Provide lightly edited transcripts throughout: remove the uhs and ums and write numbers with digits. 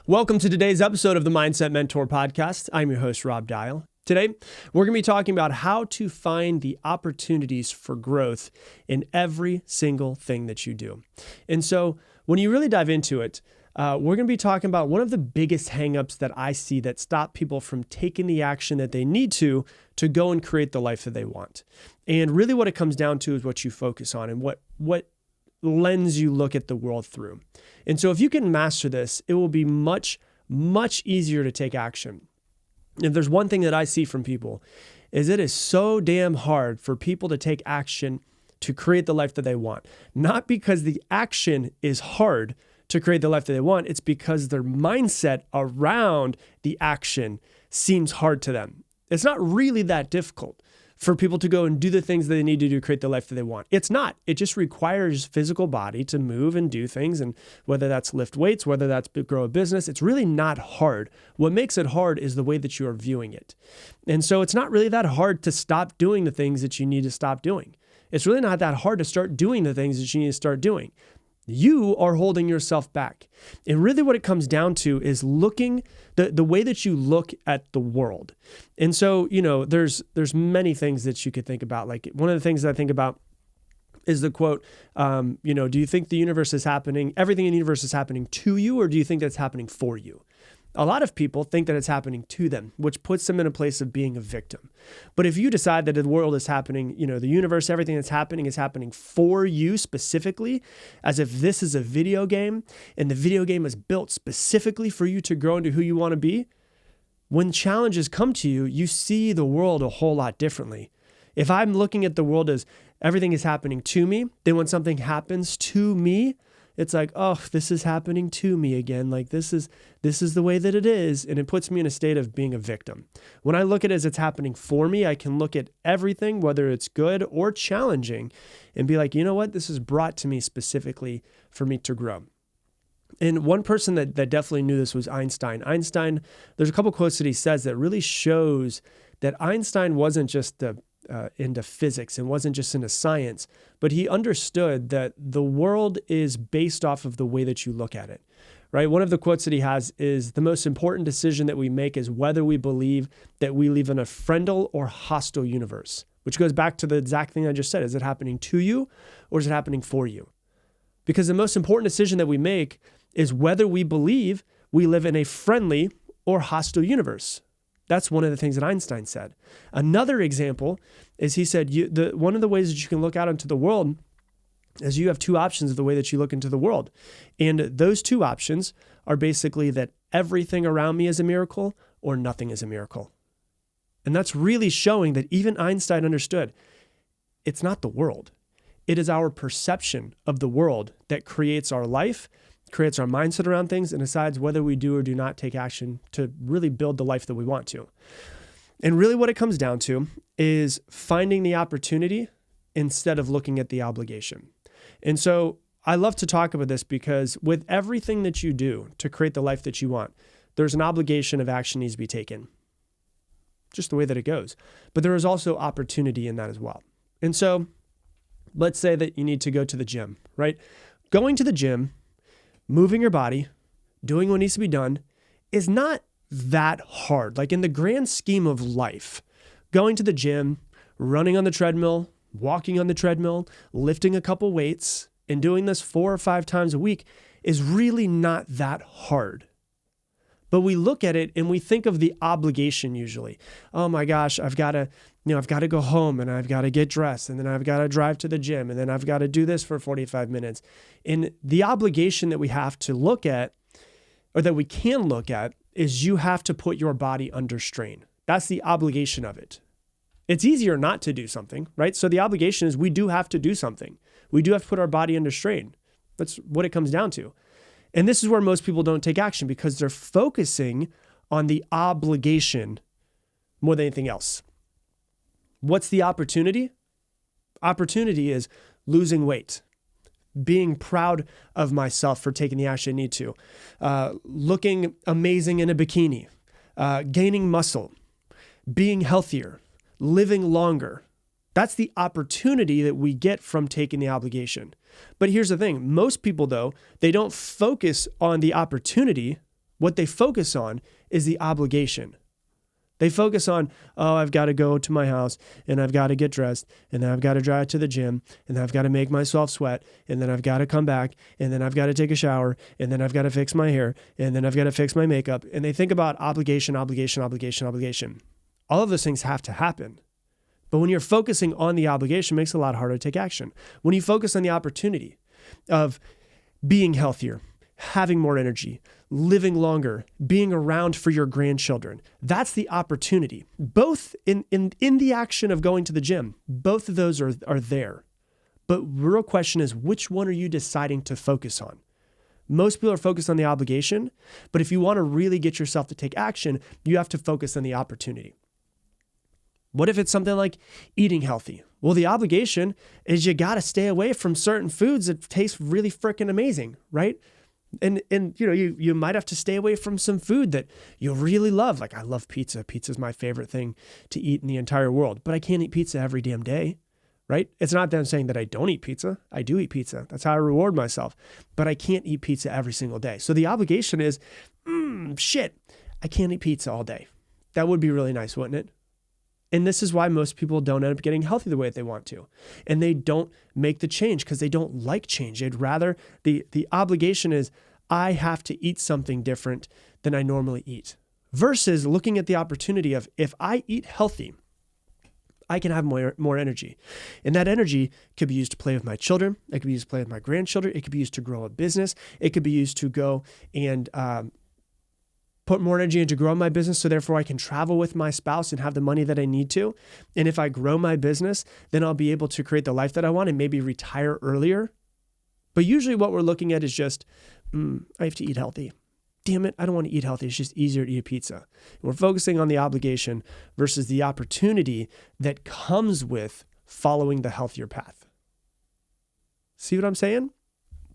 Welcome to today's episode of the Mindset Mentor Podcast. I'm your host, Rob Dial. Today, we're going to be talking about how to find the opportunities for growth in every single thing that you do. And so when you really dive into it, we're going to be talking about one of the biggest hangups that I see that stop people from taking the action that they need to go and create the life that they want. And really what it comes down to is what you focus on and what lens you look at the world through. And so if you can master this, it will be much, much easier to take action. If there's one thing that I see from people is it is so damn hard for people to take action to create the life that they want. Not because the action is hard to create the life that they want, it's because their mindset around the action seems hard to them. It's not really that difficult for people to go and do the things that they need to do to create the life that they want. It's not. It just requires physical body to move and do things. And whether that's lift weights, whether that's grow a business, it's really not hard. What makes it hard is the way that you are viewing it. And so it's not really that hard to stop doing the things that you need to stop doing. It's really not that hard to start doing the things that you need to start doing. You are holding yourself back. And really what it comes down to is looking, the way that you look at the world. And so, there's many things that you could think about. Like one of the things that I think about is the quote, do you think the universe is happening, everything in the universe is happening to you, or do you think that's happening for you? A lot of people think that it's happening to them, which puts them in a place of being a victim. But if you decide that the world is happening, the universe, everything that's happening is happening for you specifically, as if this is a video game and the video game is built specifically for you to grow into who you want to be, when challenges come to you, you see the world a whole lot differently. If I'm looking at the world as everything is happening to me, then when something happens to me, it's like, oh, this is happening to me again. Like this is the way that it is. And it puts me in a state of being a victim. When I look at it as it's happening for me, I can look at everything, whether it's good or challenging, and be like, you know what? This is brought to me specifically for me to grow. And one person that definitely knew this was Einstein. Einstein, there's a couple quotes that he says that really shows that Einstein wasn't just into physics and wasn't just into science, but he understood that the world is based off of the way that you look at it, right? One of the quotes that he has is, the most important decision that we make is whether we believe that we live in a friendly or hostile universe, which goes back to the exact thing I just said. Is it happening to you or is it happening for you? Because the most important decision that we make is whether we believe we live in a friendly or hostile universe. That's one of the things that Einstein said. Another example is he said, one of the ways that you can look out into the world is you have two options of the way that you look into the world. And those two options are basically that everything around me is a miracle or nothing is a miracle. And that's really showing that even Einstein understood it's not the world. It is our perception of the world that creates our life, creates our mindset around things, and decides whether we do or do not take action to really build the life that we want to. And really what it comes down to is finding the opportunity instead of looking at the obligation. And so I love to talk about this because with everything that you do to create the life that you want, there's an obligation of action needs to be taken. Just the way that it goes. But there is also opportunity in that as well. And so let's say that you need to go to the gym, right? Going to the gym, moving your body, doing what needs to be done is not that hard. Like in the grand scheme of life, going to the gym, running on the treadmill, walking on the treadmill, lifting a couple weights, and doing this 4 or 5 times a week is really not that hard. But we look at it and we think of the obligation usually. Oh my gosh, I've got to go home and I've got to get dressed and then I've got to drive to the gym and then I've got to do this for 45 minutes. And the obligation that we have to look at, or that we can look at, is you have to put your body under strain. That's the obligation of it. It's easier not to do something, right? So the obligation is we do have to do something. We do have to put our body under strain. That's what it comes down to. And this is where most people don't take action because they're focusing on the obligation more than anything else. What's the opportunity? Opportunity is losing weight, being proud of myself for taking the action I need to, looking amazing in a bikini, gaining muscle, being healthier, living longer. That's the opportunity that we get from taking the obligation. But here's the thing. Most people, though, they don't focus on the opportunity. What they focus on is the obligation. They focus on, oh, I've got to go to my house and I've got to get dressed and then I've got to drive to the gym and then I've got to make myself sweat and then I've got to come back and then I've got to take a shower and then I've got to fix my hair and then I've got to fix my makeup. And they think about obligation, obligation, obligation, obligation. All of those things have to happen. But when you're focusing on the obligation, it makes it a lot harder to take action. When you focus on the opportunity of being healthier, having more energy, living longer, being around for your grandchildren. That's the opportunity. Both in the action of going to the gym, both of those are there. But real question is, which one are you deciding to focus on? Most people are focused on the obligation, but if you want to really get yourself to take action, you have to focus on the opportunity. What if it's something like eating healthy? Well, the obligation is you got to stay away from certain foods that taste really freaking amazing, right? And you might have to stay away from some food that you really love. Like I love pizza. Pizza is my favorite thing to eat in the entire world, but I can't eat pizza every damn day, right? It's not that I'm saying that I don't eat pizza. I do eat pizza. That's how I reward myself, but I can't eat pizza every single day. So the obligation is, I can't eat pizza all day. That would be really nice, wouldn't it? And this is why most people don't end up getting healthy the way that they want to. And they don't make the change because they don't like change. They'd rather, the obligation is, I have to eat something different than I normally eat. Versus looking at the opportunity of, if I eat healthy, I can have more energy. And that energy could be used to play with my children. It could be used to play with my grandchildren. It could be used to grow a business. It could be used to go and put more energy into growing my business, so therefore I can travel with my spouse and have the money that I need to. And if I grow my business, then I'll be able to create the life that I want and maybe retire earlier. But usually what we're looking at is just, I have to eat healthy. Damn it, I don't want to eat healthy. It's just easier to eat a pizza. And we're focusing on the obligation versus the opportunity that comes with following the healthier path. See what I'm saying?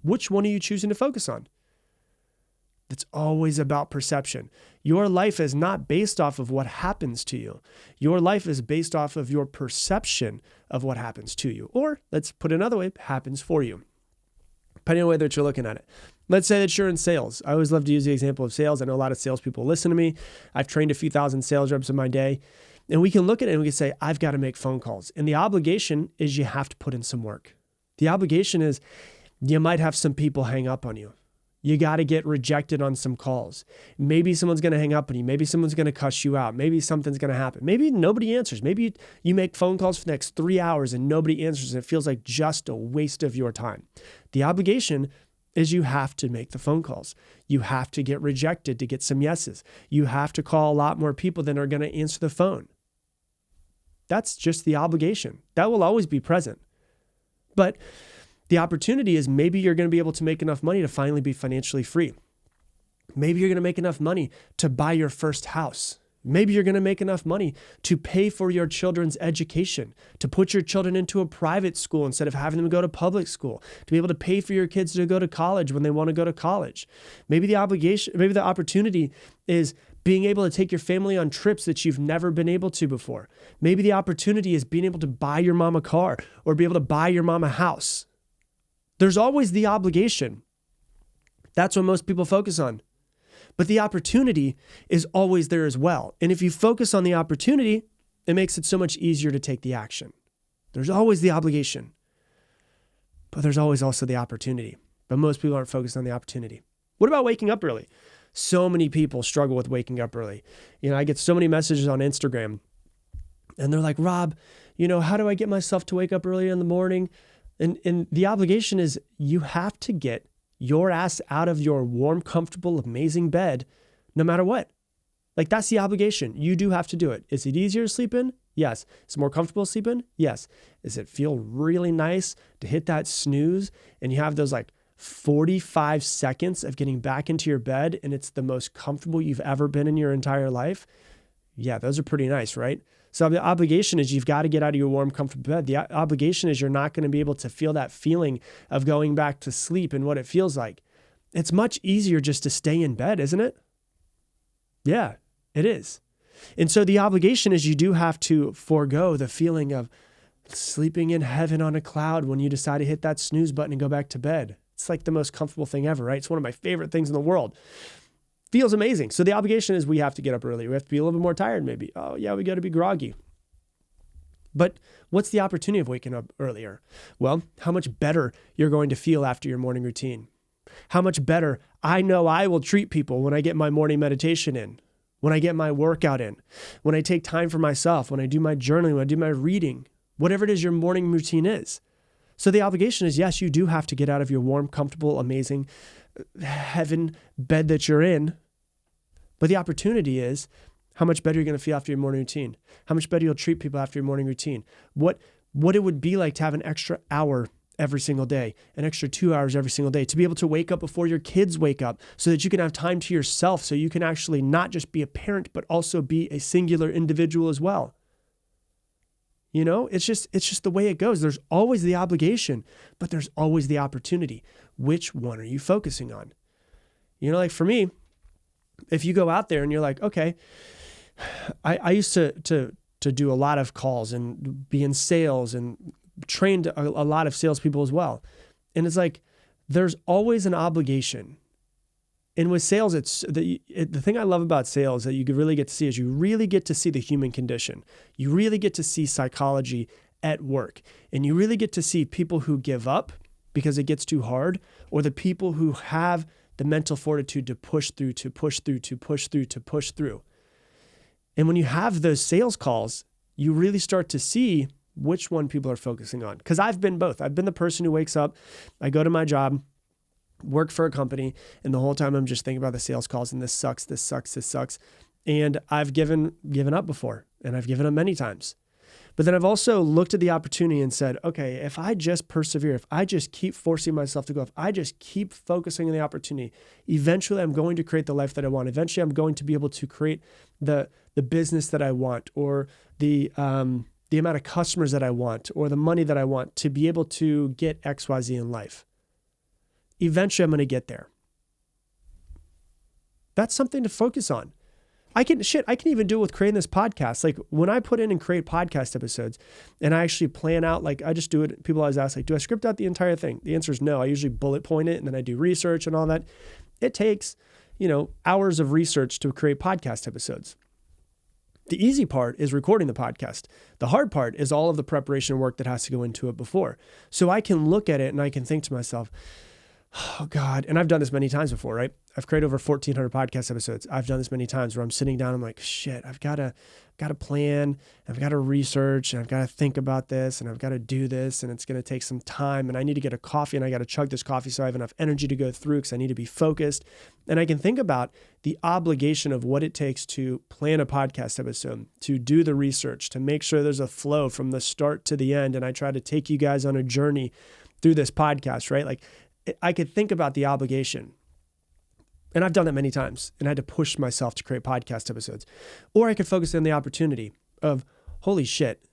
Which one are you choosing to focus on? It's always about perception. Your life is not based off of what happens to you. Your life is based off of your perception of what happens to you. Or let's put it another way, happens for you. Depending on the way that you're looking at it. Let's say that you're in sales. I always love to use the example of sales. I know a lot of salespeople listen to me. I've trained a few thousand sales reps in my day. And we can look at it and we can say, I've got to make phone calls. And the obligation is you have to put in some work. The obligation is you might have some people hang up on you. You got to get rejected on some calls. Maybe someone's going to hang up on you. Maybe someone's going to cuss you out. Maybe something's going to happen. Maybe nobody answers. Maybe you make phone calls for the next 3 hours and nobody answers. And it feels like just a waste of your time. The obligation is you have to make the phone calls. You have to get rejected to get some yeses. You have to call a lot more people than are going to answer the phone. That's just the obligation. That will always be present. But the opportunity is maybe you're going to be able to make enough money to finally be financially free. Maybe you're going to make enough money to buy your first house. Maybe you're going to make enough money to pay for your children's education, to put your children into a private school instead of having them go to public school, to be able to pay for your kids to go to college when they want to go to college. Maybe the opportunity is being able to take your family on trips that you've never been able to before. Maybe the opportunity is being able to buy your mom a car or be able to buy your mom a house. There's always the obligation. That's what most people focus on. But the opportunity is always there as well. And if you focus on the opportunity, it makes it so much easier to take the action. There's always the obligation, but there's always also the opportunity. But most people aren't focused on the opportunity. What about waking up early? So many people struggle with waking up early. I get so many messages on Instagram and they're like, Rob, how do I get myself to wake up early in the morning? And the obligation is you have to get your ass out of your warm, comfortable, amazing bed no matter what. Like that's the obligation. You do have to do it. Is it easier to sleep in? Yes. Is it more comfortable to sleep in? Yes. Does it feel really nice to hit that snooze and you have those 45 seconds of getting back into your bed and it's the most comfortable you've ever been in your entire life? Yeah, those are pretty nice, right? So the obligation is you've got to get out of your warm, comfortable bed. The obligation is you're not going to be able to feel that feeling of going back to sleep and what it feels like. It's much easier just to stay in bed, isn't it? Yeah, it is. And so the obligation is you do have to forego the feeling of sleeping in heaven on a cloud when you decide to hit that snooze button and go back to bed. It's like the most comfortable thing ever, right? It's one of my favorite things in the world. feels amazing. So the obligation is we have to get up early. We have to be a little bit more tired maybe. Oh yeah, we got to be groggy. But what's the opportunity of waking up earlier? Well, how much better you're going to feel after your morning routine. How much better I know I will treat people when I get my morning meditation in, when I get my workout in, when I take time for myself, when I do my journaling, when I do my reading, whatever it is your morning routine is. So the obligation is, yes, you do have to get out of your warm, comfortable, amazing heaven bed that you're in. But the opportunity is how much better you're going to feel after your morning routine, how much better you'll treat people after your morning routine, what it would be like to have an extra hour every single day, an extra 2 hours every single day, to be able to wake up before your kids wake up so that you can have time to yourself, so you can actually not just be a parent, but also be a singular individual as well. You know, it's just the way it goes. There's always the obligation, but there's always the opportunity. Which one are you focusing on? You know, like for me, if you go out there and you're like, okay, I used to do a lot of calls and be in sales and trained a lot of salespeople as well. And it's like, there's always an obligation. And with sales, it's the thing I love about sales that you really get to see is you really get to see the human condition. You really get to see psychology at work. And you really get to see people who give up because it gets too hard, or the people who have the mental fortitude to push through. And when you have those sales calls, you really start to see which one people are focusing on. Because I've been both. I've been the person who wakes up, I go to my job, work for a company, and the whole time I'm just thinking about the sales calls and this sucks. And I've given up before, and I've given up many times. But then I've also looked at the opportunity and said, okay, if I just persevere, if I just keep forcing myself to go, if I just keep focusing on the opportunity, eventually I'm going to create the life that I want. Eventually I'm going to be able to create the business that I want, or the amount of customers that I want, or the money that I want to be able to get XYZ in life. Eventually I'm going to get there. That's something to focus on. I can even do it with creating this podcast. Like when I put in and create podcast episodes and I actually plan out, like I just do it. People always ask, like, do I script out the entire thing? The answer is no. I usually bullet point it and then I do research and all that. It takes, hours of research to create podcast episodes. The easy part is recording the podcast. The hard part is all of the preparation work that has to go into it before. So I can look at it and I can think to myself, oh God. And I've done this many times before, right? I've created over 1,400 podcast episodes. I've done this many times where I'm sitting down, I'm like, shit, I've got to plan, I've got to research, and I've got to think about this, and I've got to do this, and it's going to take some time, and I need to get a coffee, and I got to chug this coffee so I have enough energy to go through because I need to be focused. And I can think about the obligation of what it takes to plan a podcast episode, to do the research, to make sure there's a flow from the start to the end. And I try to take you guys on a journey through this podcast, right? Like I could think about the obligation. And I've done that many times, and I had to push myself to create podcast episodes. Or I could focus on the opportunity of, holy shit,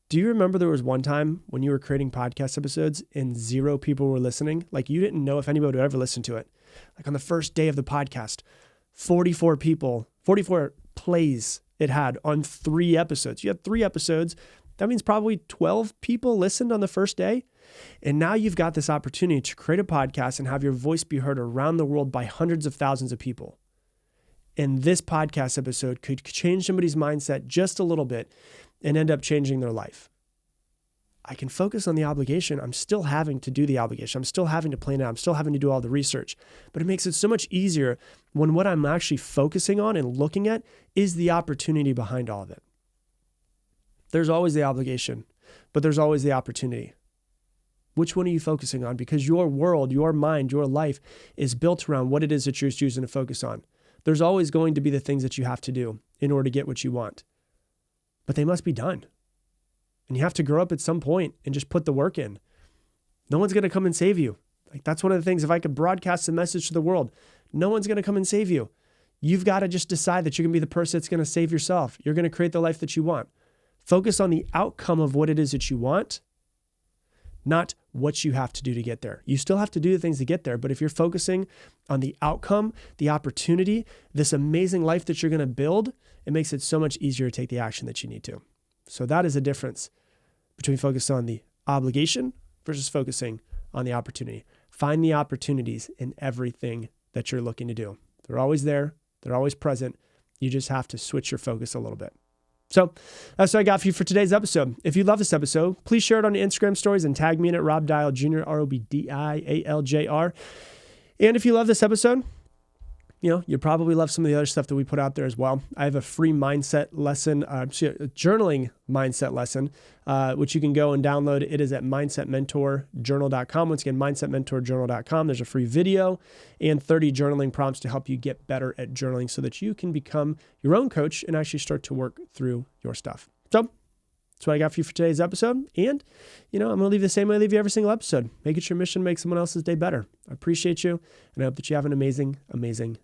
do you remember there was one time when you were creating podcast episodes and 0 people were listening? Like you didn't know if anybody would ever listen to it. Like on the first day of the podcast, 44 plays it had on 3 episodes. You had 3 episodes. That means probably 12 people listened on the first day. And now you've got this opportunity to create a podcast and have your voice be heard around the world by hundreds of thousands of people. And this podcast episode could change somebody's mindset just a little bit and end up changing their life. I can focus on the obligation. I'm still having to do the obligation. I'm still having to plan it. I'm still having to do all the research. But it makes it so much easier when what I'm actually focusing on and looking at is the opportunity behind all of it. There's always the obligation, but there's always the opportunity. Which one are you focusing on? Because your world, your mind, your life is built around what it is that you're choosing to focus on. There's always going to be the things that you have to do in order to get what you want, but they must be done. And you have to grow up at some point and just put the work in. No one's going to come and save you. Like that's one of the things, if I could broadcast a message to the world, no one's going to come and save you. You've got to just decide that you're going to be the person that's going to save yourself. You're going to create the life that you want. Focus on the outcome of what it is that you want, not what you have to do to get there. You still have to do the things to get there, but if you're focusing on the outcome, the opportunity, this amazing life that you're going to build, it makes it so much easier to take the action that you need to. So that is a difference between focusing on the obligation versus focusing on the opportunity. Find the opportunities in everything that you're looking to do. They're always there. They're always present. You just have to switch your focus a little bit. So that's what I got for you for today's episode. If you love this episode, please share it on your Instagram stories and tag me in at Rob Dial Jr., ROBDIALJR. And if you love this episode, you probably love some of the other stuff that we put out there as well. I have a free mindset lesson, a journaling mindset lesson, which you can go and download. It is at mindsetmentorjournal.com. Once again, mindsetmentorjournal.com. There's a free video and 30 journaling prompts to help you get better at journaling so that you can become your own coach and actually start to work through your stuff. So that's what I got for you for today's episode. And, I'm going to leave the same way I leave you every single episode. Make it your mission to make someone else's day better. I appreciate you, and I hope that you have an amazing, amazing